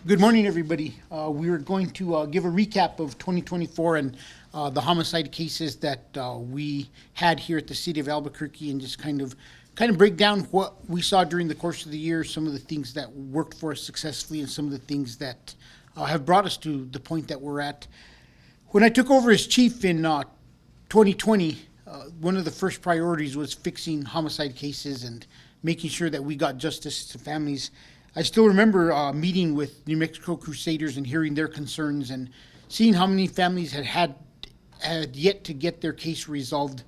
Good morning, everybody. We are going to give a recap of 2024 and the homicide cases that we had here at the city of Albuquerque, and just kind of break down what we saw during the course of the year, some of the things that worked for us successfully, and some of the things that have brought us to the point that we're at. When I took over as chief in 2020, one of the first priorities was fixing homicide cases and making sure that we got justice to families. I still remember meeting with New Mexico Crusaders and hearing their concerns and seeing how many families had yet to get their case resolved,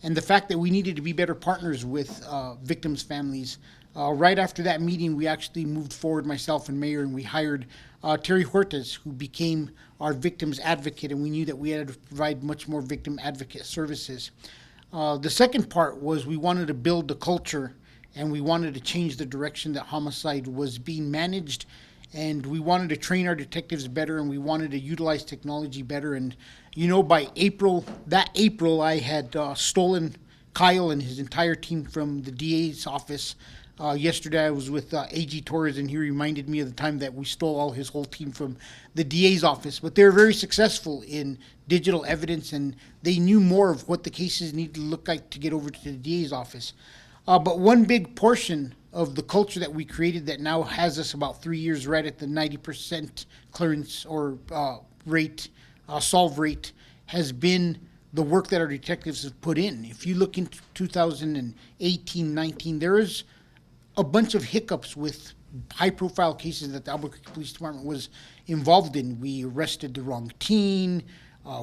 and the fact that we needed to be better partners with victims' families. Right after that meeting, we actually moved forward, myself and Mayor, and we hired Terry Huertas, who became our victims advocate, and we knew that we had to provide much more victim advocate services. The second part was we wanted to build the culture, and we wanted to change the direction that homicide was being managed, and we wanted to train our detectives better, and we wanted to utilize technology better. And by April, I had stolen Kyle and his entire team from the DA's office. Yesterday I was with AG Torres, and he reminded me of the time that we stole all his whole team from the DA's office. But they were very successful in digital evidence, and they knew more of what the cases needed to look like to get over to the DA's office. But one big portion of the culture that we created that now has us about 3 years right at the 90% clearance or solve rate has been the work that our detectives have put in. If you look into 2018-19, there is a bunch of hiccups with high-profile cases that the Albuquerque Police Department was involved in. We arrested the wrong teen.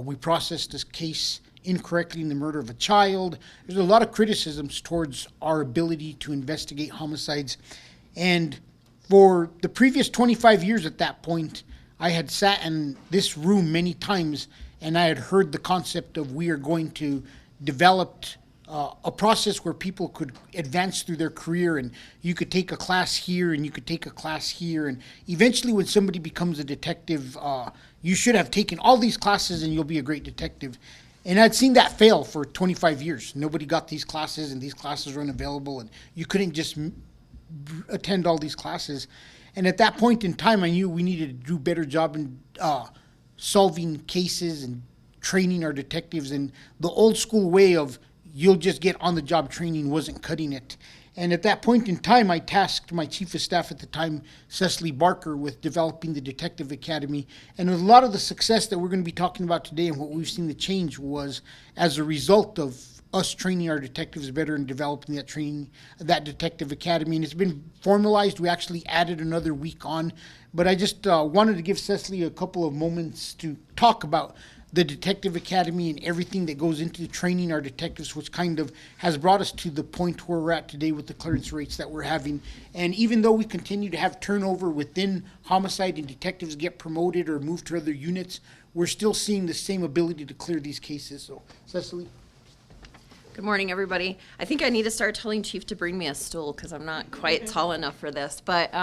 We processed this case incorrectly in the murder of a child. There's a lot of criticisms towards our ability to investigate homicides. And for the previous 25 years at that point, I had sat in this room many times, and I had heard the concept of we are going to develop a process where people could advance through their career, and you could take a class here and you could take a class here, and eventually when somebody becomes a detective, you should have taken all these classes and you'll be a great detective. And I'd seen that fail for 25 years. Nobody got these classes, and these classes were unavailable, and you couldn't just attend all these classes. And at that point in time, I knew we needed to do a better job in solving cases and training our detectives. And the old school way of you'll just get on the job training wasn't cutting it. And at that point in time, I tasked my chief of staff at the time, Cecily Barker, with developing the Detective Academy. And a lot of the success that we're going to be talking about today and what we've seen the change was as a result of us training our detectives better and developing that Detective Academy. And it's been formalized. We actually added another week on. But I just wanted to give Cecily a couple of moments to talk about the Detective Academy and everything that goes into training our detectives, which kind of has brought us to the point where we're at today with the clearance rates that we're having. And even though we continue to have turnover within homicide and detectives get promoted or move to other units, we're still seeing the same ability to clear these cases. So, Cecily. Good morning, everybody. I think I need to start telling Chief to bring me a stool because I'm not quite tall enough for this. But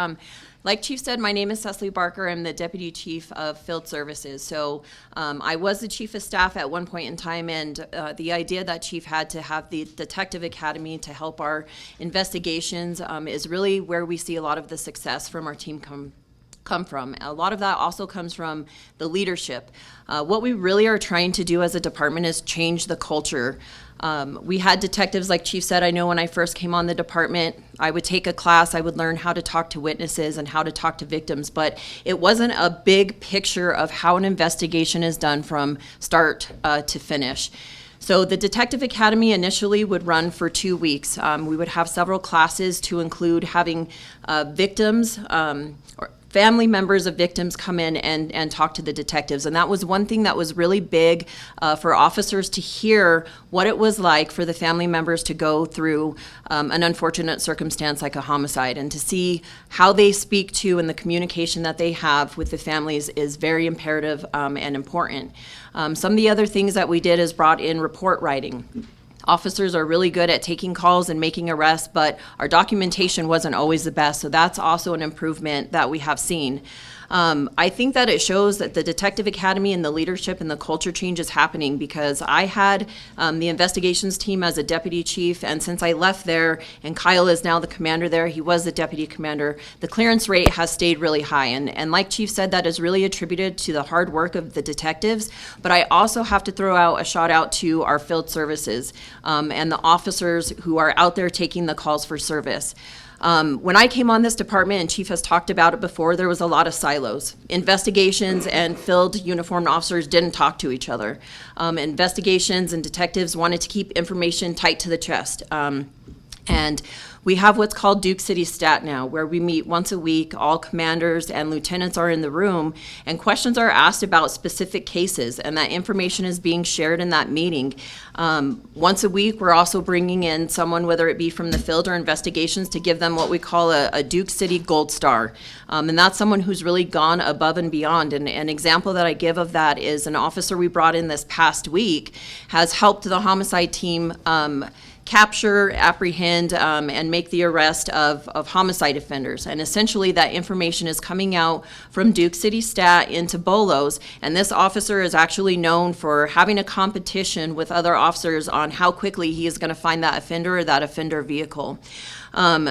like Chief said, my name is Cecily Barker. I'm the Deputy Chief of Field Services. So I was the Chief of Staff at one point in time, and the idea that Chief had to have the Detective Academy to help our investigations is really where we see a lot of the success from our team come from. A lot of that also comes from the leadership. What we really are trying to do as a department is change the culture. We had detectives, like Chief said. I know when I first came on the department, I would take a class, I would learn how to talk to witnesses and how to talk to victims, but it wasn't a big picture of how an investigation is done from start to finish. So the Detective Academy initially would run for 2 weeks. We would have several classes to include having victims or family members of victims come in and talk to the detectives. And that was one thing that was really big for officers to hear what it was like for the family members to go through an unfortunate circumstance like a homicide, and to see how they speak to and the communication that they have with the families is very imperative and important. Some of the other things that we did is brought in report writing. Officers are really good at taking calls and making arrests, but our documentation wasn't always the best, so that's also an improvement that we have seen. I think that it shows that the Detective Academy and the leadership and the culture change is happening, because I had the investigations team as a deputy chief, and since I left there, and Kyle is now the commander there, he was the deputy commander, the clearance rate has stayed really high. And like Chief said, that is really attributed to the hard work of the detectives. But I also have to throw out a shout out to our field services and the officers who are out there taking the calls for service. When I came on this department, and Chief has talked about it before, there was a lot of silos. Investigations and field uniformed officers didn't talk to each other. Investigations and detectives wanted to keep information tight to the chest. And we have what's called Duke City Stat now, where we meet once a week. All commanders and lieutenants are in the room, and questions are asked about specific cases, and that information is being shared in that meeting. Once a week, we're also bringing in someone, whether it be from the field or investigations, to give them what we call a Duke City Gold Star. And that's someone who's really gone above and beyond. And an example that I give of that is an officer we brought in this past week has helped the homicide team capture, apprehend, and make the arrest of homicide offenders. And essentially that information is coming out from Duke City Stat into Bolos, and this officer is actually known for having a competition with other officers on how quickly he is going to find that offender or that offender vehicle.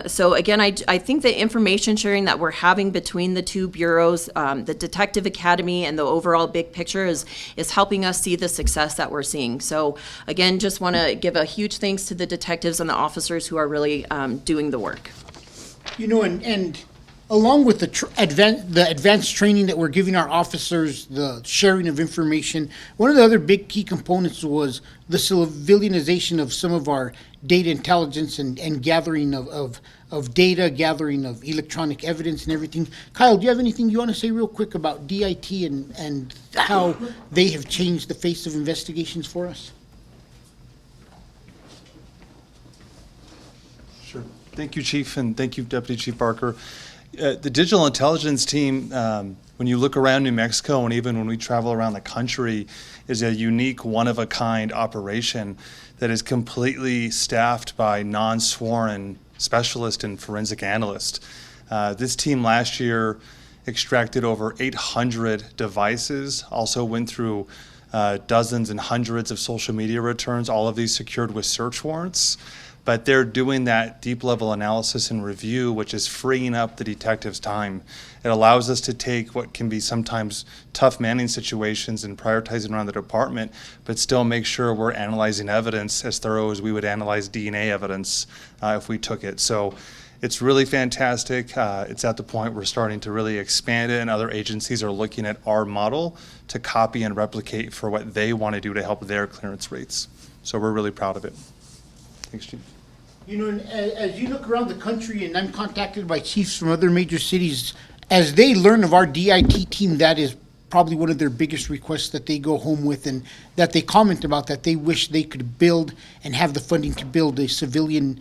So again, I think the information sharing that we're having between the two bureaus, the Detective Academy and the overall big picture is helping us see the success that we're seeing. So again, just want to give a huge thanks to the detectives and the officers who are really doing the work. You know, and along with the advanced training that we're giving our officers, the sharing of information, one of the other big key components was the civilianization of some of our data intelligence and gathering of data, gathering of electronic evidence and everything. Kyle, do you have anything you want to say real quick about DIT and how they have changed the face of investigations for us? Sure. Thank you, Chief, and thank you, Deputy Chief Barker. The digital intelligence team, when you look around New Mexico and even when we travel around the country, is a unique, one-of-a-kind operation that is completely staffed by non-sworn specialists and forensic analysts. This team last year extracted over 800 devices, also went through dozens and hundreds of social media returns, all of these secured with search warrants. But they're doing that deep level analysis and review, which is freeing up the detectives' time. It allows us to take what can be sometimes tough manning situations and prioritizing around the department, but still make sure we're analyzing evidence as thorough as we would analyze DNA evidence if we took it. So it's really fantastic. It's at the point we're starting to really expand it, and other agencies are looking at our model to copy and replicate for what they want to do to help their clearance rates. So we're really proud of it. Thanks, Chief. You know, and as you look around the country, and I'm contacted by chiefs from other major cities, as they learn of our DIT team, that is probably one of their biggest requests that they go home with, and that they comment about, that they wish they could build and have the funding to build a civilian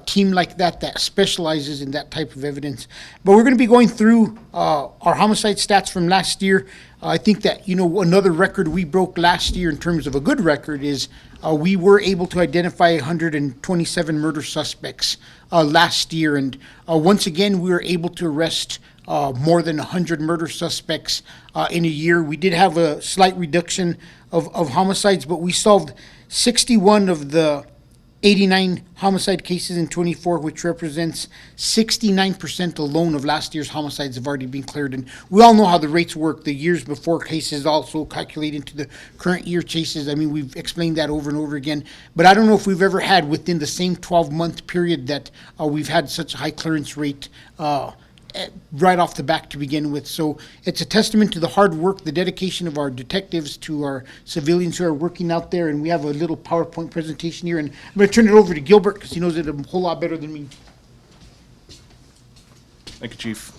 team like that specializes in that type of evidence. But we're going to be going through our homicide stats from last year. I think that, you know, another record we broke last year in terms of a good record is we were able to identify 127 murder suspects last year. And once again, we were able to arrest more than 100 murder suspects in a year. We did have a slight reduction of homicides, but we solved 61 of the 89 homicide cases in 24, which represents 69% alone of last year's homicides have already been cleared. And we all know how the rates work. The years before cases also calculate into the current year cases. I mean, we've explained that over and over again. But I don't know if we've ever had within the same 12-month period that we've had such a high clearance rate right off the bat to begin with. So it's a testament to the hard work, the dedication of our detectives, to our civilians who are working out there. And we have a little PowerPoint presentation here. And I'm going to turn it over to Gilbert because he knows it a whole lot better than me. Thank you, Chief.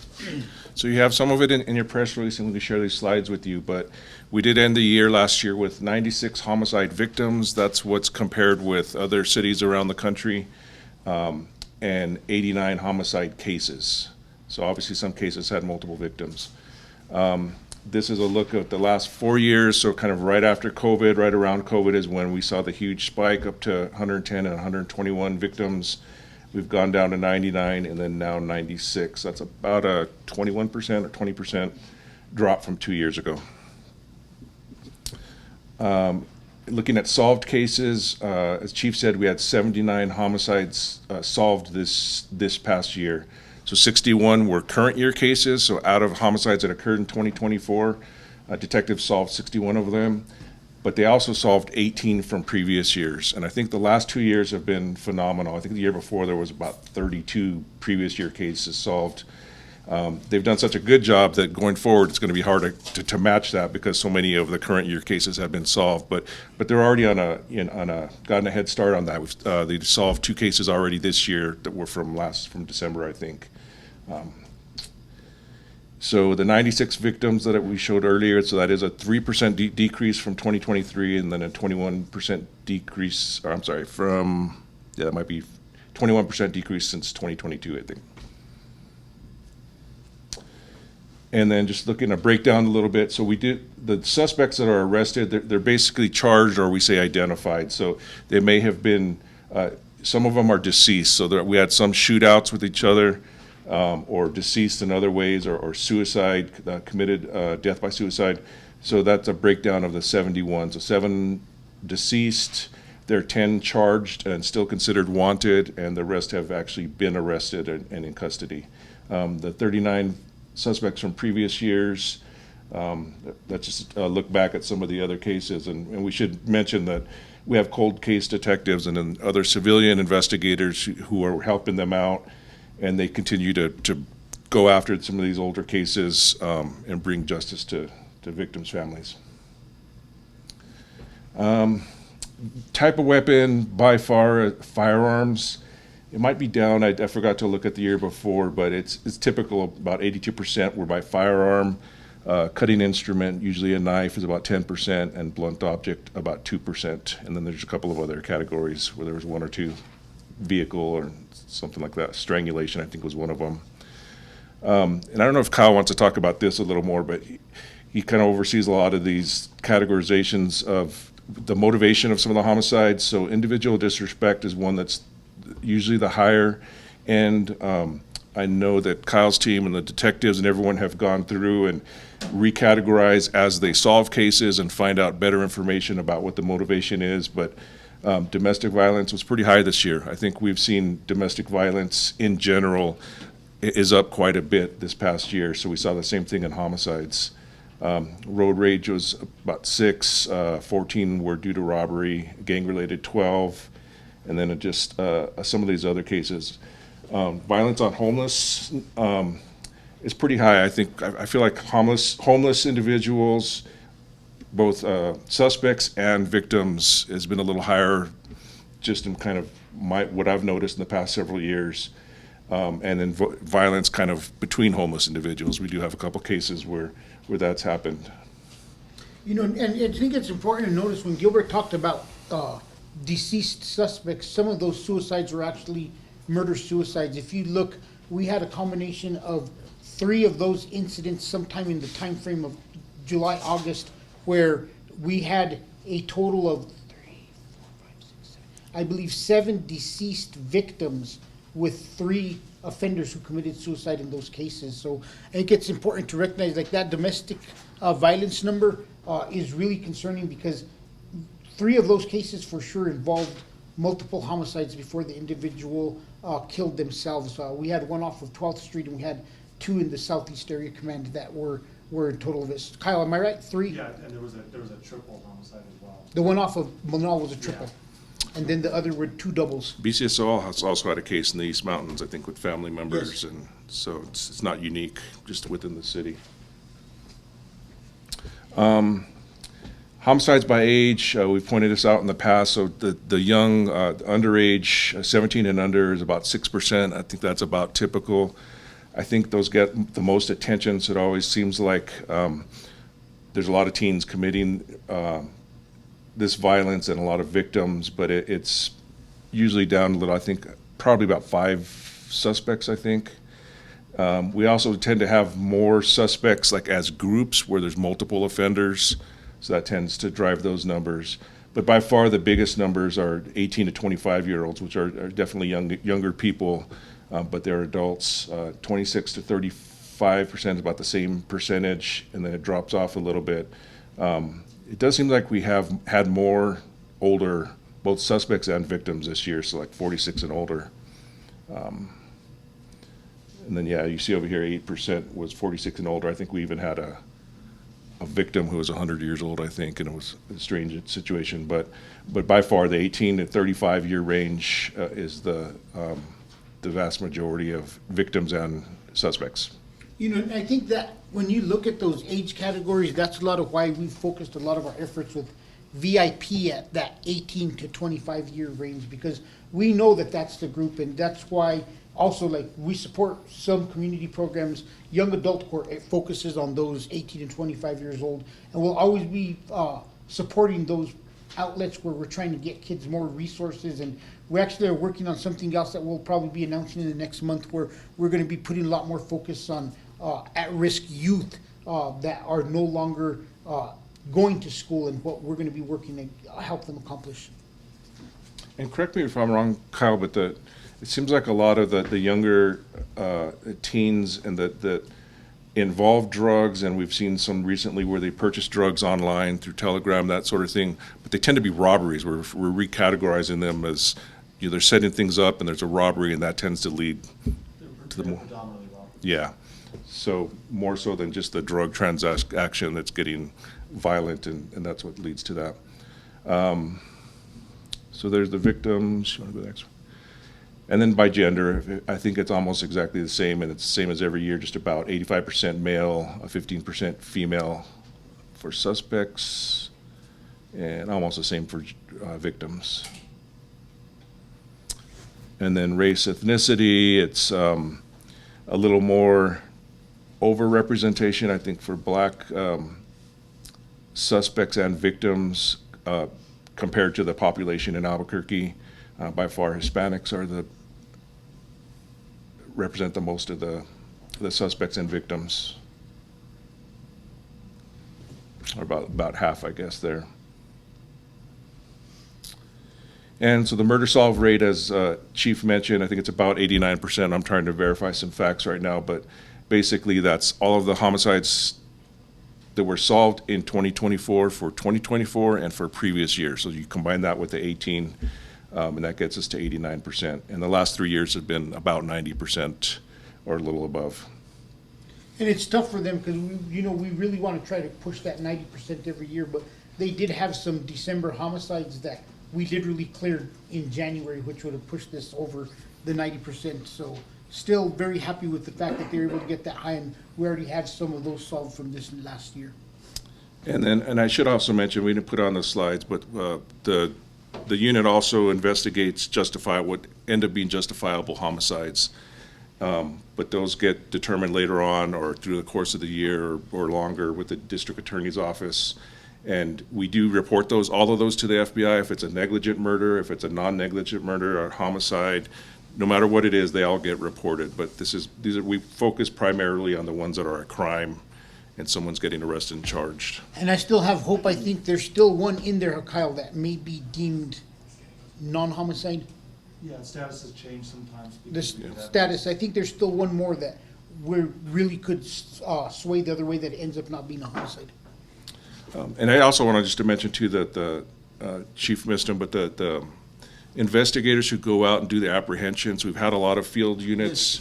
So you have some of it in your press release, and we can share these slides with you. But we did end the year last year with 96 homicide victims. That's what's compared with other cities around the country, and 89 homicide cases. So obviously some cases had multiple victims. This is a look at the last 4 years, so kind of right after COVID, right around COVID is when we saw the huge spike up to 110 and 121 victims. We've gone down to 99 and then now 96. That's about a 21% or 20% drop from 2 years ago. Looking at solved cases, as Chief said, we had 79 homicides solved this past year. So 61 were current year cases. So out of homicides that occurred in 2024, detectives solved 61 of them. But they also solved 18 from previous years. And I think the last 2 years have been phenomenal. I think the year before there was about 32 previous year cases solved. They've done such a good job that going forward it's going to be hard to match that because so many of the current year cases have been solved. But they're already gotten a head start on that. They solved 2 cases already this year that were from December, I think. So the 96 victims that we showed earlier, so that is a 3% decrease from 2023, and then a 21% decrease. Or I'm sorry, that might be 21% decrease since 2022, I think. And then just looking at breakdown a little bit, so the suspects that are arrested, they're basically charged, or we say identified. So they may have been, some of them are deceased. So we had some shootouts with each other, or deceased in other ways, or suicide, committed death by suicide. So that's a breakdown of the 71. So 7 deceased, there are 10 charged and still considered wanted, and the rest have actually been arrested and in custody. The 39 suspects from previous years, let's just look back at some of the other cases. And we should mention that we have cold case detectives and then other civilian investigators who are helping them out, and they continue to go after some of these older cases and bring justice to victims' families. Type of weapon, by far, firearms. It might be down. I forgot to look at the year before, but it's typical. About 82% were by firearm. Cutting instrument, usually a knife, is about 10%, and blunt object about 2%. And then there's a couple of other categories where there was 1 or 2, vehicle or something like that. Strangulation, I think, was one of them. And I don't know if Kyle wants to talk about this a little more, but he kind of oversees a lot of these categorizations of the motivation of some of the homicides. So individual disrespect is one that's usually the higher end. I know that Kyle's team and the detectives and everyone have gone through and recategorize as they solve cases and find out better information about what the motivation is. But domestic violence was pretty high this year. I think we've seen domestic violence in general is up quite a bit this past year. So we saw the same thing in homicides. Road rage was about 6, 14 were due to robbery, gang-related 12, and then just some of these other cases. Violence on homeless is pretty high. I feel like homeless individuals, both suspects and victims, has been a little higher, just in kind of what I've noticed in the past several years. And then violence kind of between homeless individuals. We do have a couple cases where that's happened. You know, and I think it's important to notice when Gilbert talked about deceased suspects, some of those suicides were actually murder-suicides. If you look, we had a combination of 3 of those incidents sometime in the time frame of July, August, where we had a total of 7 deceased victims with 3 offenders who committed suicide in those cases. So I think it's important to recognize like that domestic violence number is really concerning, because 3 of those cases for sure involved multiple homicides before the individual killed themselves. We had one off of 12th Street, and we had 2 in the Southeast Area Command that were in total of this. Kyle, am I right? 3? Yeah, and there was a triple homicide as well. The one off of Monal was a triple. Yeah. And then the other were 2 doubles. BCSO has also had a case in the East Mountains, I think, with family members, yes. And so it's not unique, just within the city. Homicides by age, we've pointed this out in the past. So the young, underage, 17 and under is about 6%. I think that's about typical. I think those get the most attention. So it always seems like there's a lot of teens committing this violence and a lot of victims, but it's usually down a little. I think probably about 5 suspects, I think. We also tend to have more suspects like as groups where there's multiple offenders. So that tends to drive those numbers. But by far the biggest numbers are 18 to 25-year-olds, which are definitely younger people, but they're adults. 26 to 35% is about the same percentage, and then it drops off a little bit. It does seem like we have had more older, both suspects and victims this year, so like 46 and older. And then, yeah, you see over here 8% was 46 and older. I think we even had a victim who was 100 years old, I think, and it was a strange situation. But by far, the 18 to 35-year range is the vast majority of victims and suspects. You know, I think that when you look at those age categories, that's a lot of why we focused a lot of our efforts with VIP at that 18 to 25-year range, because we know that that's the group, and that's why also, like, we support some community programs. Young Adult Court, it focuses on those 18 and 25 years old, and we'll always be supporting those outlets where we're trying to get kids more resources. And we actually are working on something else that we'll probably be announcing in the next month, where we're going to be putting a lot more focus on at-risk youth that are no longer going to school, and what we're going to be working to help them accomplish. And correct me if I'm wrong, Kyle, but it seems like a lot of the younger teens and that involve drugs, and we've seen some recently where they purchase drugs online through Telegram, that sort of thing, but they tend to be robberies. We're recategorizing them as, you know, they're setting things up and there's a robbery, and that tends to lead to the more. Predominantly wrong. Yeah, so more so than just the drug transaction that's getting violent, and that's what leads to that. So there's the victims. You want to go next? And then by gender, I think it's almost exactly the same, and it's the same as every year, just about 85% male, 15% female for suspects, and almost the same for victims. And then race, ethnicity, it's a little more overrepresentation, I think, for black suspects and victims compared to the population in Albuquerque. By far, Hispanics represent the most of the suspects and victims, or about half, I guess, there. And so the murder solve rate, as Chief mentioned, I think it's about 89%. I'm trying to verify some facts right now, but basically that's all of the homicides that were solved in 2024 for 2024 and for previous years. So you combine that with the 18, and that gets us to 89%. And the last 3 years have been about 90% or a little above. And it's tough for them because we really want to try to push that 90% every year, but they did have some December homicides that we literally cleared in January, which would have pushed this over the 90%. So still very happy with the fact that they were able to get that high, and we already had some of those solved from this last year. And I should also mention, we didn't put it on the slides, but the unit also investigates what end up being justifiable homicides. But those get determined later on or through the course of the year or longer with the district attorney's office. And we do report all of those to the FBI. If it's a negligent murder, if it's a non-negligent murder or homicide, no matter what it is, they all get reported. But we focus primarily on the ones that are a crime and someone's getting arrested and charged. And I still have hope. I think there's still one in there, Kyle, that may be deemed non-homicide. Yeah, status has changed sometimes. This status, I think there's still one more that we really could sway the other way, that it ends up not being a homicide. And I also want to mention too that the Chief missed him, but the investigators who go out and do the apprehensions, we've had a lot of field units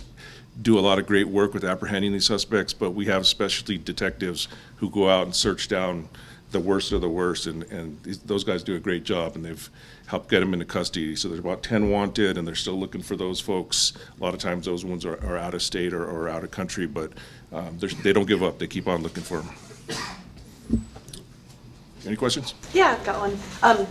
do a lot of great work with apprehending these suspects, but we have specialty detectives who go out and search down the worst of the worst, and those guys do a great job, and they've helped get them into custody. So there's about 10 wanted, and they're still looking for those folks. A lot of times those ones are out of state or out of country, but they don't give up. They keep on looking for them. Any questions? Yeah, I've got one.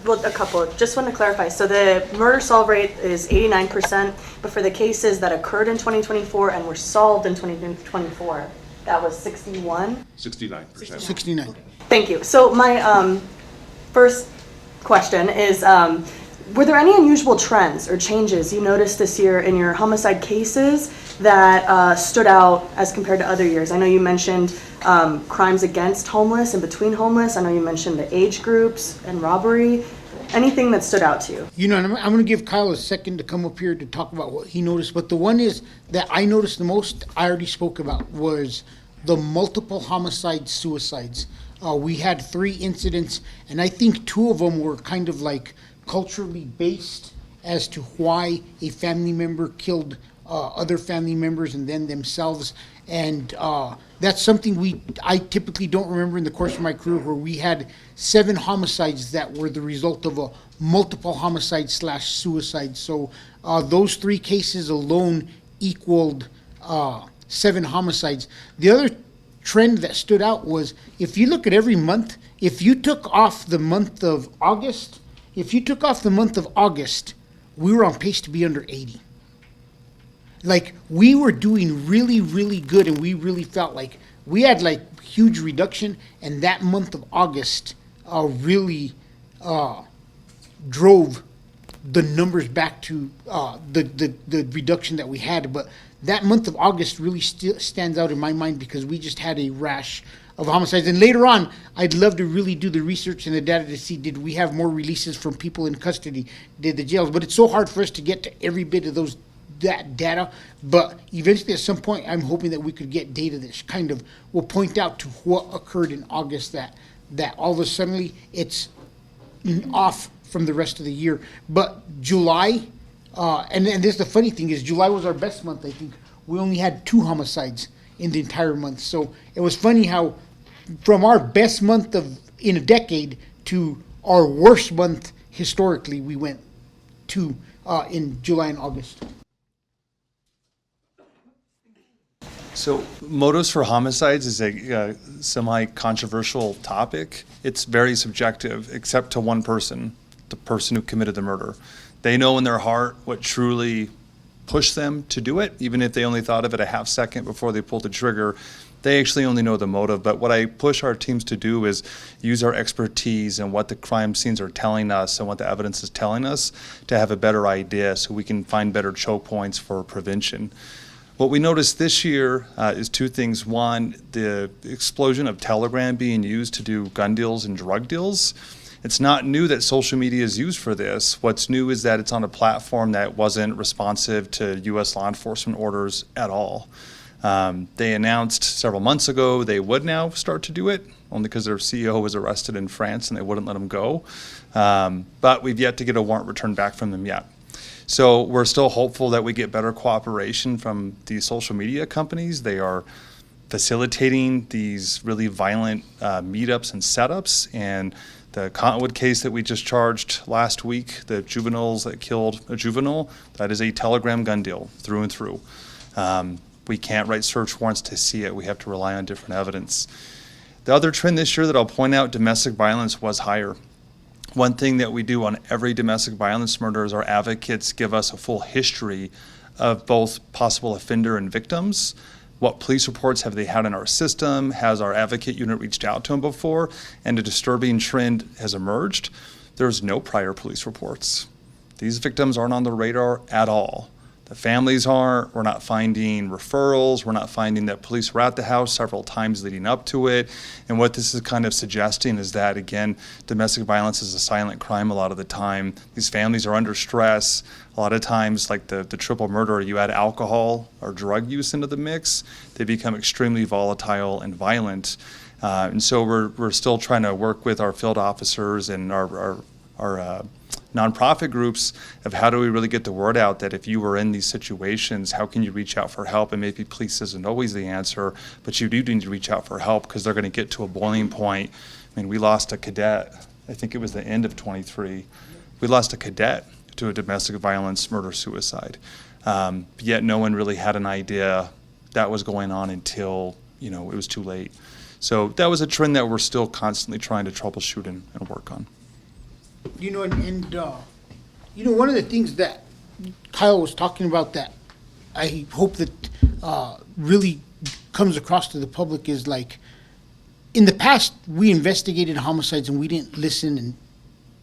Well, a couple. Just want to clarify. So the murder solve rate is 89%, but for the cases that occurred in 2024 and were solved in 2024, that was 61? 69%. 69. Thank you. So my first question is, were there any unusual trends or changes you noticed this year in your homicide cases that stood out as compared to other years? I know you mentioned crimes against homeless and between homeless. I know you mentioned the age groups and robbery. anything that stood out to you? You know, and I'm going to give Kyle a second to come up here to talk about what he noticed. But the one is that I noticed the most, I already spoke about, was the multiple homicide suicides. We had 3 incidents, and I think 2 of them were kind of like culturally based as to why a family member killed other family members and then themselves. And that's something I typically don't remember in the course of my career, where we had 7 homicides that were the result of a multiple homicide / suicide. So those 3 cases alone equaled 7 homicides. The other trend that stood out was, if you look at every month, if you took off the month of August, we were on pace to be under 80. Like, we were doing really, really good, and we really felt like we had like huge reduction, and that month of August really drove the numbers back to the reduction that we had. But that month of August really still stands out in my mind because we just had a rash of homicides. And later on, I'd love to really do the research and the data to see, did we have more releases from people in custody, did the jails? But it's so hard for us to get to every bit of that data. But eventually, at some point, I'm hoping that we could get data that kind of will point out to what occurred in August, that all of a sudden it's off from the rest of the year. But July, and this, the funny thing is, July was our best month. I think we only had 2 homicides in the entire month. So it was funny how from our best month in a decade to our worst month historically, we went to in July and August. So motives for homicides is a semi-controversial topic. It's very subjective, except to one person, the person who committed the murder. They know in their heart what truly pushed them to do it, even if they only thought of it a half second before they pulled the trigger. They actually only know the motive. But what I push our teams to do is use our expertise and what the crime scenes are telling us and what the evidence is telling us to have a better idea so we can find better choke points for prevention. What we noticed this year is 2 things. One, the explosion of Telegram being used to do gun deals and drug deals. It's not new that social media is used for this. What's new is that it's on a platform that wasn't responsive to U.S. law enforcement orders at all. They announced several months ago they would now start to do it, only because their CEO was arrested in France and they wouldn't let him go. But we've yet to get a warrant returned back from them yet. So we're still hopeful that we get better cooperation from these social media companies. They are facilitating these really violent meetups and setups. And the Cottonwood case that we just charged last week, the juveniles that killed a juvenile, that is a Telegram gun deal through and through. We can't write search warrants to see it. We have to rely on different evidence. The other trend this year that I'll point out, domestic violence was higher. One thing that we do on every domestic violence murder is our advocates give us a full history of both possible offender and victims. What police reports have they had in our system? Has our advocate unit reached out to them before? And a disturbing trend has emerged. There's no prior police reports. These victims aren't on the radar at all. The families aren't. We're not finding referrals. We're not finding that police were at the house several times leading up to it. And what this is kind of suggesting is that, again, domestic violence is a silent crime a lot of the time. These families are under stress. A lot of times, like the triple murder, you add alcohol or drug use into the mix, they become extremely volatile and violent. And so we're still trying to work with our field officers and our nonprofit groups of how do we really get the word out that if you were in these situations, how can you reach out for help? And maybe police isn't always the answer, but you do need to reach out for help because they're going to get to a boiling point. I mean, we lost a cadet, I think it was the end of 23. We lost a cadet to a domestic violence murder-suicide. Yet no one really had an idea that was going on until, it was too late. So that was a trend that we're still constantly trying to troubleshoot and work on. One of the things that Kyle was talking about that I hope that really comes across to the public is, like, in the past, we investigated homicides and we didn't listen and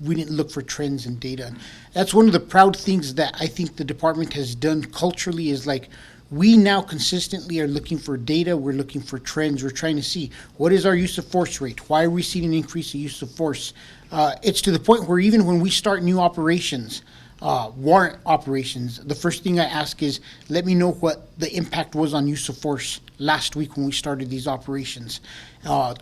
we didn't look for trends and data. And that's one of the proud things that I think the department has done culturally is, like, we now consistently are looking for data, we're looking for trends, we're trying to see what is our use of force rate, why are we seeing an increase in use of force. It's to the point where even when we start new operations, warrant operations, the first thing I ask is, let me know what the impact was on use of force last week when we started these operations.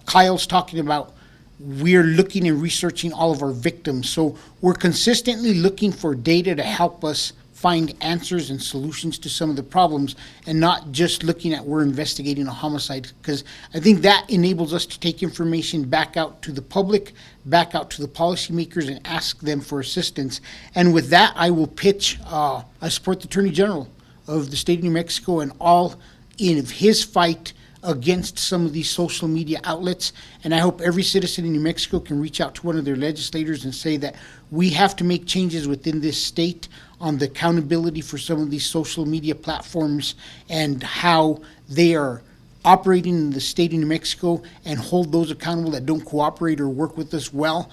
Kyle's talking about we're looking and researching all of our victims. So we're consistently looking for data to help us find answers and solutions to some of the problems, and not just looking at we're investigating a homicide, because I think that enables us to take information back out to the public, back out to the policymakers, and ask them for assistance. And with that, I will pitch, I support the Attorney General of the state of New Mexico and all in his fight against some of these social media outlets. And I hope every citizen in New Mexico can reach out to one of their legislators and say that we have to make changes within this state on the accountability for some of these social media platforms and how they are operating in the state of New Mexico, and hold those accountable that don't cooperate or work with us well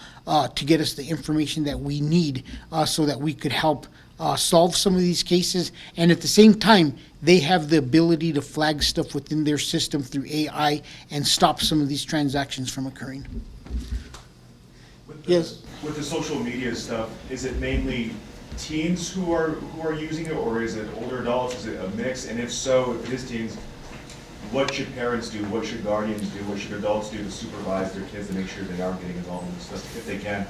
to get us the information that we need so that we could help solve some of these cases. And at the same time, they have the ability to flag stuff within their system through AI and stop some of these transactions from occurring. Yes? With the social media stuff, is it mainly teens who are using it, or is it older adults? Is it a mix? And if so, if it is teens, what should parents do? What should guardians do? What should adults do to supervise their kids to make sure they are getting involved in this stuff if they can?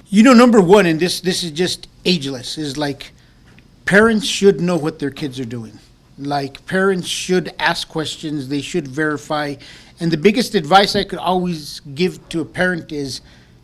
You know, number one, and this is just ageless, is like parents should know what their kids are doing. Like parents should ask questions, they should verify. And the biggest advice I could always give to a parent is,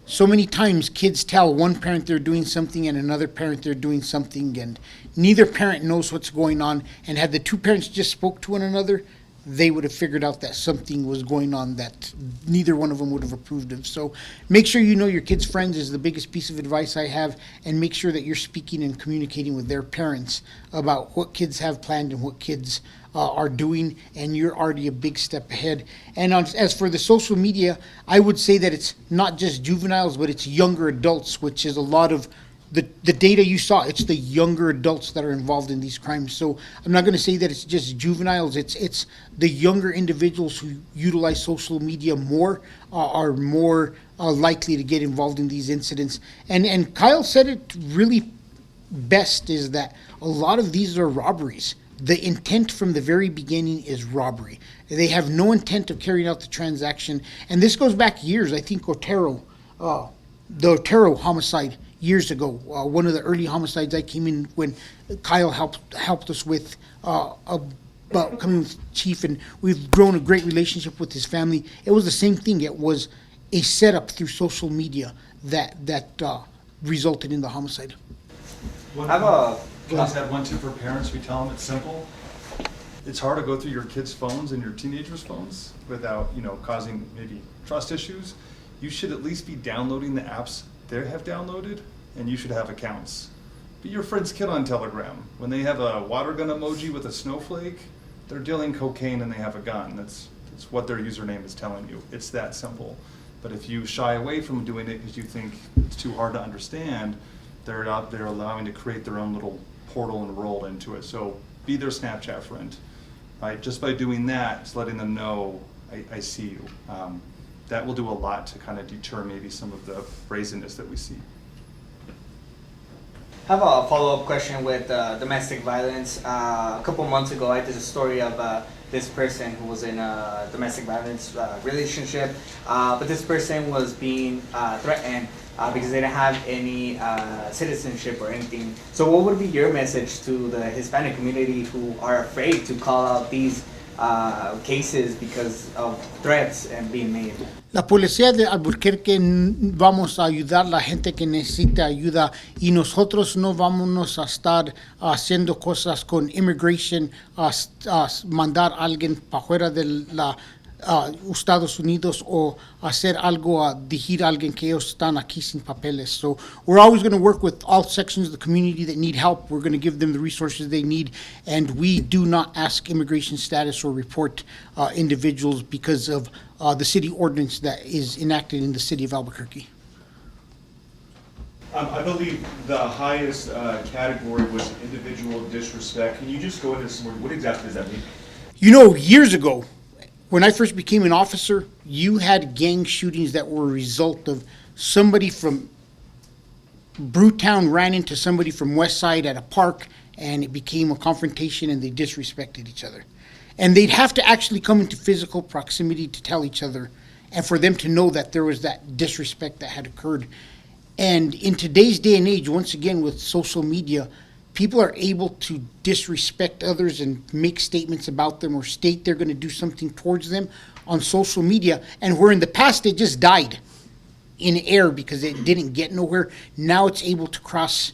so many times kids tell one parent they're doing something and another parent they're doing something, and neither parent knows what's going on. And had the two parents just spoke to one another, they would have figured out that something was going on that neither one of them would have approved of. So make sure you know your kids' friends is the biggest piece of advice I have, and make sure that you're speaking and communicating with their parents about what kids have planned and what kids are doing, and you're already a big step ahead. And as for the social media, I would say that it's not just juveniles, but it's younger adults, which is a lot of the data you saw. It's the younger adults that are involved in these crimes. So I'm not going to say that it's just juveniles. It's the younger individuals who utilize social media more are more likely to get involved in these incidents. And Kyle said it really best, is that a lot of these are robberies. The intent from the very beginning is robbery. They have no intent of carrying out the transaction. And this goes back years. I think the Otero homicide years ago, one of the early homicides I came in when Kyle helped us with about coming with chief, and we've grown a great relationship with his family. It was the same thing. It was a setup through social media that resulted in the homicide. Can I just add one tip for parents? We tell them it's simple. It's hard to go through your kids' phones and your teenagers' phones without, causing maybe trust issues. You should at least be downloading the apps they have downloaded, and you should have accounts. Be your friend's kid on Telegram. When they have a water gun emoji with a snowflake, they're dealing cocaine and they have a gun. That's what their username is telling you. It's that simple. But if you shy away from doing it because you think it's too hard to understand, they're out there allowing to create their own little portal and roll into it. So be their Snapchat friend. Right? Just by doing that, it's letting them know, I see you. That will do a lot to kind of deter maybe some of the brazenness that we see. I have a follow-up question with domestic violence. A couple months ago, I did a story of this person who was in a domestic violence relationship, but this person was being threatened because they didn't have any citizenship or anything. So what would be your message to the Hispanic community who are afraid to call out these cases because of threats and being made? La policía de Albuquerque vamos a ayudar a la gente que necesita ayuda, y nosotros no vamos a estar haciendo cosas con immigration, mandar a alguien para fuera de la Estados Unidos o hacer algo a dirigir a alguien que ellos están aquí sin papeles. So we're always going to work with all sections of the community that need help. We're going to give them the resources they need, and we do not ask immigration status or report individuals because of the city ordinance that is enacted in the city of Albuquerque. I believe the highest category was individual disrespect. Can you just go into some more, what exactly does that mean? You know, years ago, when I first became an officer, you had gang shootings that were a result of somebody from Brewtown ran into somebody from West Side at a park, and it became a confrontation and they disrespected each other. And they'd have to actually come into physical proximity to tell each other and for them to know that there was that disrespect that had occurred. And in today's day and age, once again with social media, people are able to disrespect others and make statements about them or state they're going to do something towards them on social media. And where in the past it just died in air because it didn't get nowhere, now it's able to cross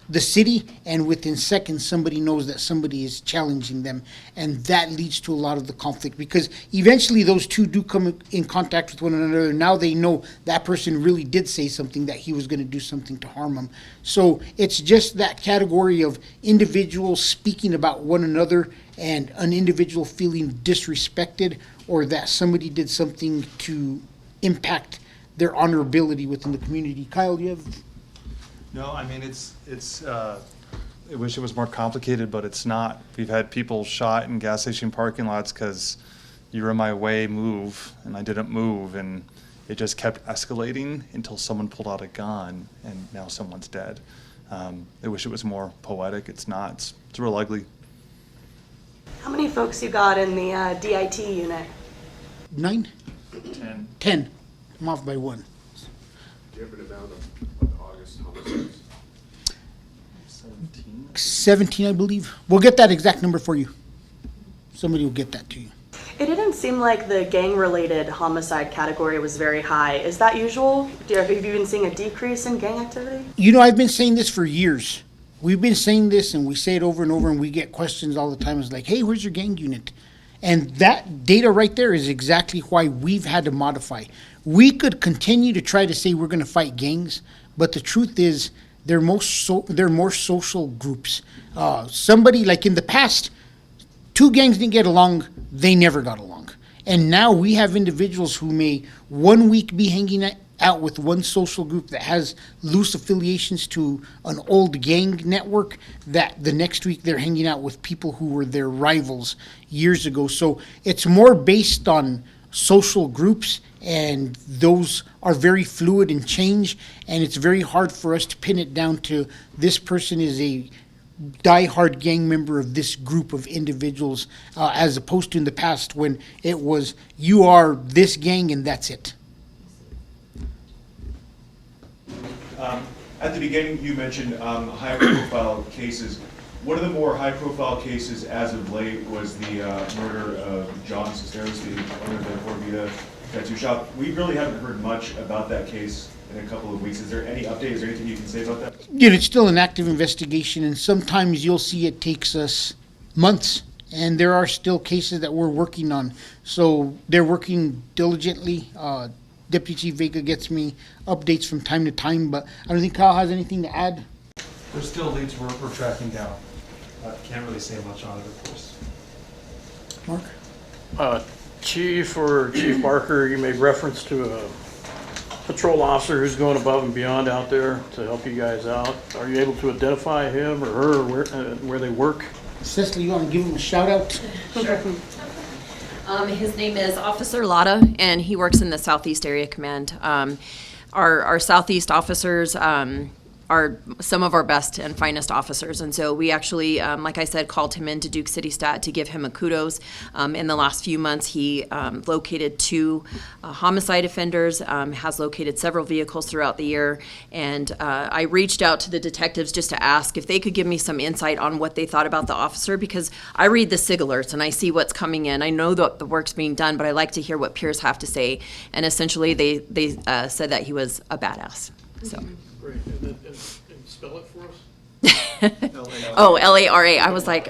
the city, and within seconds somebody knows that somebody is challenging them, and that leads to a lot of the conflict because eventually those two do come in contact with one another. Now they know that person really did say something, that he was going to do something to harm them. So it's just that category of individuals speaking about one another and an individual feeling disrespected or that somebody did something to impact their honorability within the community. Kyle, do you have? No, I mean, I wish it was more complicated, but it's not. We've had people shot in gas station parking lots because you were in my way, move, and I didn't move, and it just kept escalating until someone pulled out a gun, and now someone's dead. I wish it was more poetic. It's not. It's real ugly. How many folks you got in the DIT unit? 9? 10. 10. I'm off by 1. Do you have an amount of August homicides? 17. 17, I believe. We'll get that exact number for you. Somebody will get that to you. It didn't seem like the gang-related homicide category was very high. Is that usual? Have you been seeing a decrease in gang activity? You know, I've been saying this for years. We've been saying this, and we say it over and over, and we get questions all the time. It's like, hey, where's your gang unit? And that data right there is exactly why we've had to modify. We could continue to try to say we're going to fight gangs, but the truth is they're more social groups. Somebody, like in the past, 2 gangs didn't get along, they never got along. And now we have individuals who may 1 week be hanging out with one social group that has loose affiliations to an old gang network, that the next week they're hanging out with people who were their rivals years ago. So it's more based on social groups, and those are very fluid and change, and it's very hard for us to pin it down to this person is a diehard gang member of this group of individuals, as opposed to in the past when it was you are this gang and that's it. At the beginning, you mentioned high-profile cases. One of the more high-profile cases as of late was the murder of John Cisneros, the owner of the Corvita tattoo shop. We really haven't heard much about that case in a couple of weeks. Is there any update? Is there anything you can say about that? Yeah, it's still an active investigation, and sometimes you'll see it takes us months, and there are still cases that we're working on. So they're working diligently. Deputy Chief Vega gets me updates from time to time, but I don't think Kyle has anything to add. There's still leads we're tracking down. Can't really say much on it, of course. Mark? Chief or Chief Barker, you made reference to a patrol officer who's going above and beyond out there to help you guys out. Are you able to identify him or her, where they work? Cecily, you want to give him a shout out? Sure. His name is Officer Lotta, and he works in the Southeast Area Command. Our Southeast officers are some of our best and finest officers. And so we actually, like I said, called him into Duke City Stat to give him a kudos. In the last few months, he located 2 homicide offenders, has located several vehicles throughout the year. And I reached out to the detectives just to ask if they could give me some insight on what they thought about the officer, because I read the SIG alerts and I see what's coming in. I know that the work's being done, but I like to hear what peers have to say. And essentially, they said that he was a badass. So. Great, and spell it for us? Oh, L-A-R-A. I was like,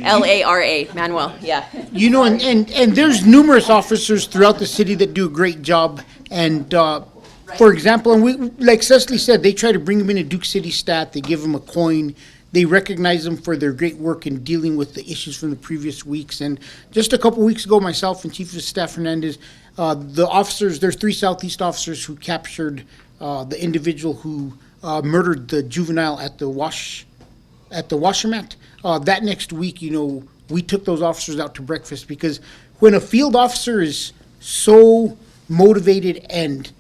L-A-R-A, Manuel, yeah. You know, and there's numerous officers throughout the city that do a great job. And for example, and we, like Cecily said, they try to bring him into Duke City Stat. They give him a coin. they recognize them for their great work in dealing with the issues from the previous weeks. And just a couple weeks ago, myself and Chief of Staff Hernandez, the officers, there's 3 Southeast officers who captured the individual who murdered the juvenile at the washermat. That next week, we took those officers out to breakfast, because when a field officer is so motivated and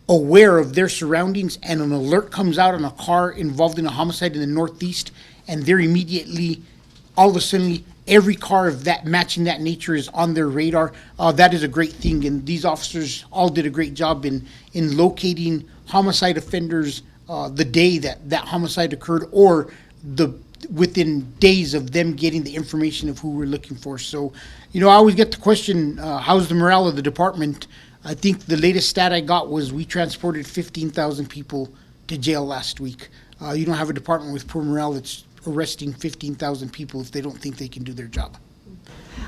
aware of their surroundings, and an alert comes out on a car involved in a homicide in the Northeast, and they're immediately, all of a sudden, every car of that matching that nature is on their radar. That is a great thing, and these officers all did a great job in locating homicide offenders the day that homicide occurred, or within days of them getting the information of who we're looking for. So, I always get the question, how's the morale of the department? I think the latest stat I got was we transported 15,000 people to jail last week. You don't have a department with poor morale that's arresting 15,000 people if they don't think they can do their job.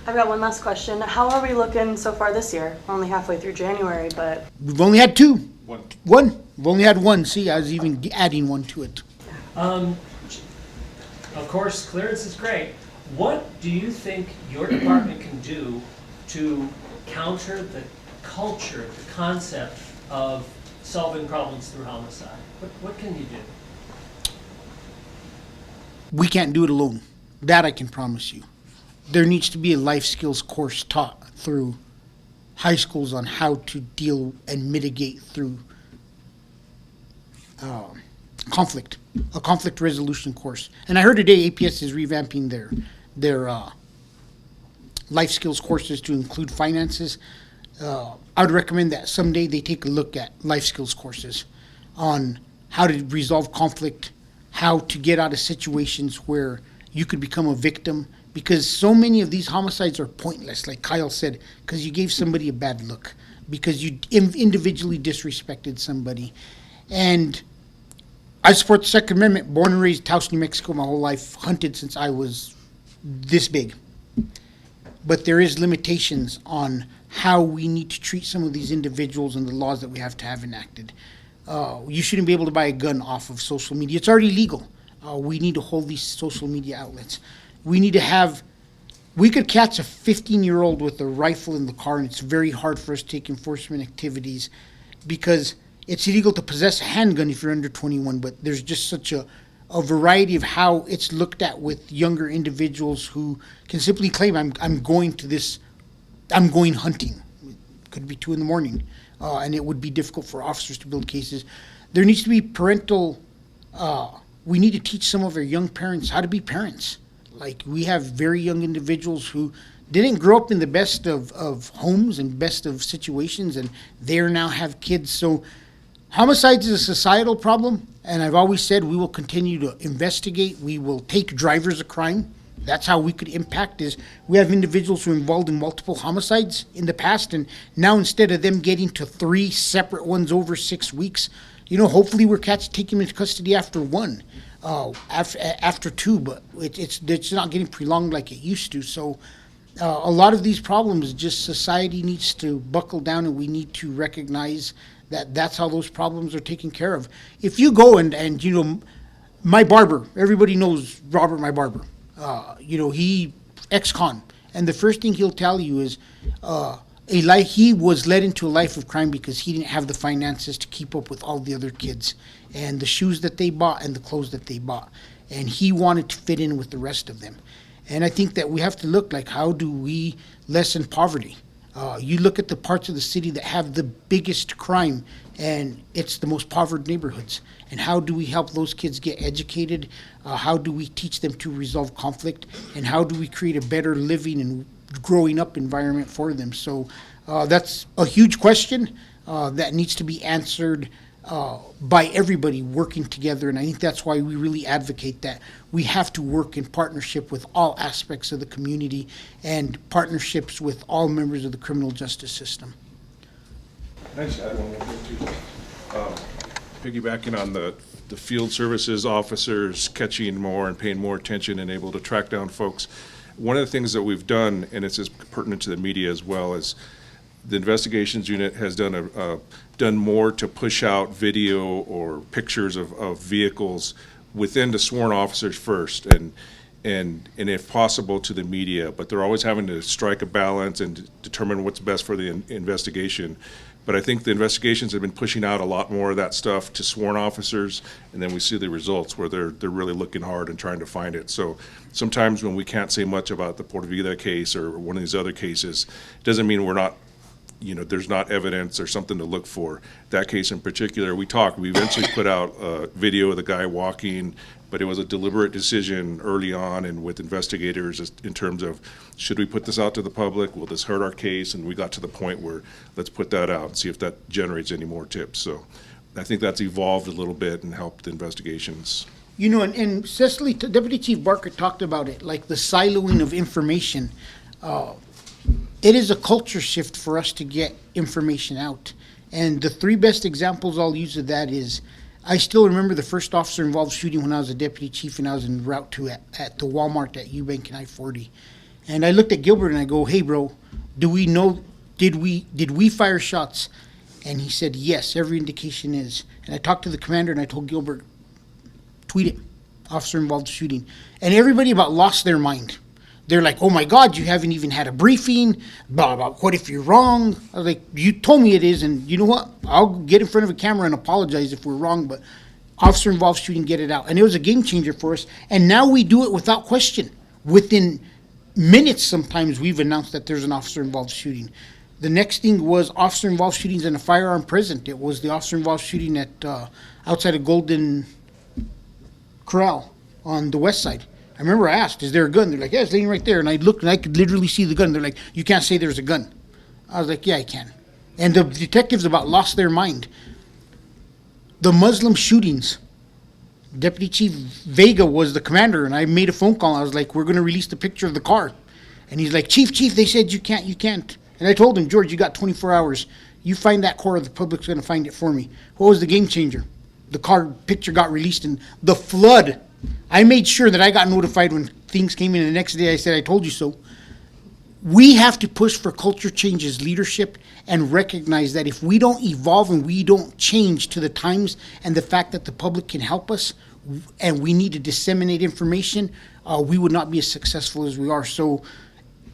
I've got one last question. How are we looking so far this year? We're only halfway through January, but We've only had 2. One. We've only had 1. See, I was even adding 1 to it. Of course, clearance is great. What do you think your department can do to counter the culture, the concept of solving problems through homicide? What can you do? We can't do it alone. That I can promise you. There needs to be a life skills course taught through high schools on how to deal and mitigate through conflict, a conflict resolution course. And I heard today APS is revamping their life skills courses to include finances. I would recommend that someday they take a look at life skills courses on how to resolve conflict, how to get out of situations where you could become a victim, because so many of these homicides are pointless, like Kyle said, because you gave somebody a bad look, because you individually disrespected somebody. And I support the Second Amendment, born and raised Taos, New Mexico my whole life, hunted since I was this big. But there is limitations on how we need to treat some of these individuals and the laws that we have to have enacted. You shouldn't be able to buy a gun off of social media. It's already legal. We need to hold these social media outlets. We could catch a 15-year-old with a rifle in the car, and it's very hard for us to take enforcement activities because it's illegal to possess a handgun if you're under 21, but there's just such a variety of how it's looked at with younger individuals who can simply claim, I'm going hunting. It could be 2 a.m, and it would be difficult for officers to build cases. There needs to be we need to teach some of our young parents how to be parents. Like, we have very young individuals who didn't grow up in the best of homes and best of situations, and they now have kids. So homicides is a societal problem, and I've always said we will continue to investigate. We will take drivers of crime. That's how we could impact, is we have individuals who are involved in multiple homicides in the past, and now instead of them getting to 3 separate ones over 6 weeks, hopefully we're taking them into custody after 1. After 2, but it's not getting prolonged like it used to. So a lot of these problems, just society needs to buckle down, and we need to recognize that that's how those problems are taken care of. If you go and my barber, everybody knows Robert, my barber. He ex-con, and the first thing he'll tell you is he was led into a life of crime because he didn't have the finances to keep up with all the other kids and the shoes that they bought and the clothes that they bought. And he wanted to fit in with the rest of them. And I think that we have to look like, how do we lessen poverty? You look at the parts of the city that have the biggest crime, and it's the most impoverished neighborhoods. And how do we help those kids get educated? How do we teach them to resolve conflict? And how do we create a better living and growing up environment for them? So that's a huge question that needs to be answered by everybody working together. And I think that's why we really advocate that we have to work in partnership with all aspects of the community and partnerships with all members of the criminal justice system. Can I just add one more thing too? Piggybacking on the field services officers catching more and paying more attention and able to track down folks. One of the things that we've done, and it's as pertinent to the media as well, is the investigations unit has done more to push out video or pictures of vehicles within the sworn officers first, and if possible to the media, but they're always having to strike a balance and determine what's best for the investigation. But I think the investigations have been pushing out a lot more of that stuff to sworn officers, and then we see the results where they're really looking hard and trying to find it. So sometimes when we can't say much about the Puerto Vida case or one of these other cases, it doesn't mean we're not, there's not evidence or something to look for. That case in particular, we eventually put out a video of the guy walking, but it was a deliberate decision early on and with investigators in terms of, should we put this out to the public? Will this hurt our case? And we got to the point where let's put that out and see if that generates any more tips. So I think that's evolved a little bit and helped investigations. And Cecily, Deputy Chief Barker talked about it, like the siloing of information. It is a culture shift for us to get information out. And the three best examples I'll use of that is, I still remember the first officer-involved shooting when I was a deputy chief and I was en route to at the Walmart at Eubank and I-40. And I looked at Gilbert and I go, hey, bro, did we fire shots? And he said, yes, every indication is. And I talked to the commander and I told Gilbert, tweet it, officer-involved shooting. And everybody about lost their mind. They're like, oh my God, you haven't even had a briefing, blah, blah, what if you're wrong? I was like, you told me it is, and you know what? I'll get in front of a camera and apologize if we're wrong, but officer-involved shooting, get it out. And it was a game changer for us, and now we do it without question. Within minutes sometimes we've announced that there's an officer-involved shooting. The next thing was officer-involved shootings and a firearm present. It was the officer-involved shooting at outside of Golden Corral on the west side. I remember I asked, is there a gun? They're like, yeah, it's laying right there. And I looked and I could literally see the gun. They're like, you can't say there's a gun. I was like, yeah, I can. And the detectives about lost their mind. The Muslim shootings, Deputy Chief Vega was the commander, and I made a phone call. I was like, we're going to release the picture of the car. And he's like, Chief, they said you can't. And I told him, George, you got 24 hours. You find that car, the public's going to find it for me. What was the game changer? The car picture got released, and the flood. I made sure that I got notified when things came in. The next day I said, I told you so. We have to push for culture changes, leadership, and recognize that if we don't evolve and we don't change to the times and the fact that the public can help us, and we need to disseminate information, we would not be as successful as we are. So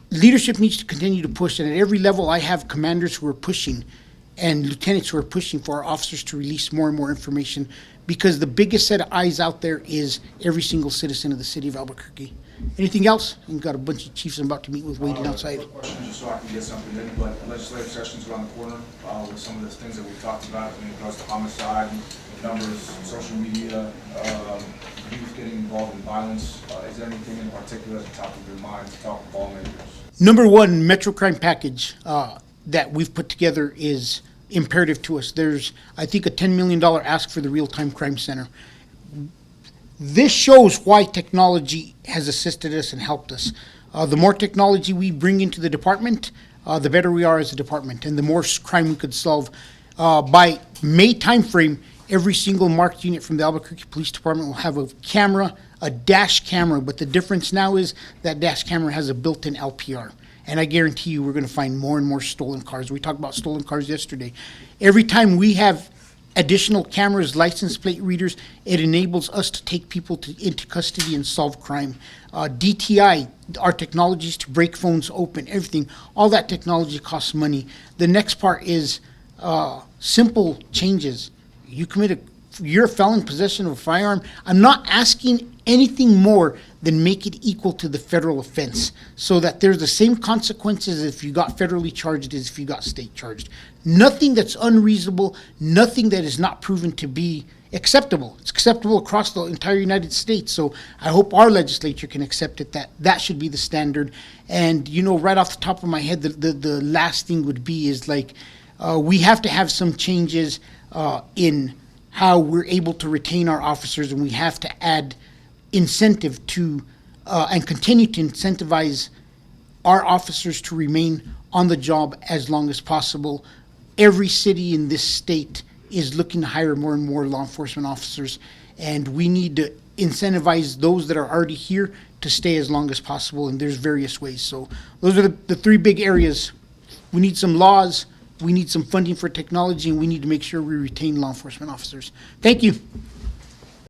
leadership needs to continue to push, and at every level I have commanders who are pushing and lieutenants who are pushing for our officers to release more and more information, because the biggest set of eyes out there is every single citizen of the city of Albuquerque. Anything else? We've got a bunch of chiefs I'm about to meet with waiting outside. Quick question, just so I can get something in, but legislative sessions around the corner with some of the things that we've talked about when it comes to homicide, numbers, social media, youth getting involved in violence. Is there anything in particular at the top of your mind to talk to lawmakers? Number one, Metro Crime Package that we've put together is imperative to us. There's, I think, a $10 million ask for the Real-Time Crime Center. This shows why technology has assisted us and helped us. The more technology we bring into the department, the better we are as a department, and the more crime we could solve. By May timeframe, every single marked unit from the Albuquerque Police Department will have a camera, a dash camera, but the difference now is that dash camera has a built-in LPR. And I guarantee you we're going to find more and more stolen cars. We talked about stolen cars yesterday. Every time we have additional cameras, license plate readers, it enables us to take people into custody and solve crime. DTI, our technologies to break phones open, everything, all that technology costs money. The next part is simple changes. You're a felon in possession of a firearm. I'm not asking anything more than make it equal to the federal offense, so that there's the same consequences if you got federally charged as if you got state charged. Nothing that's unreasonable, nothing that is not proven to be acceptable. It's acceptable across the entire United States, so I hope our legislature can accept it, that should be the standard. And right off the top of my head, the last thing would be is we have to have some changes in how we're able to retain our officers, and we have to add incentive to and continue to incentivize our officers to remain on the job as long as possible. Every city in this state is looking to hire more and more law enforcement officers, and we need to incentivize those that are already here to stay as long as possible, and there's various ways. So those are the three big areas. We need some laws, we need some funding for technology, and we need to make sure we retain law enforcement officers. Thank you.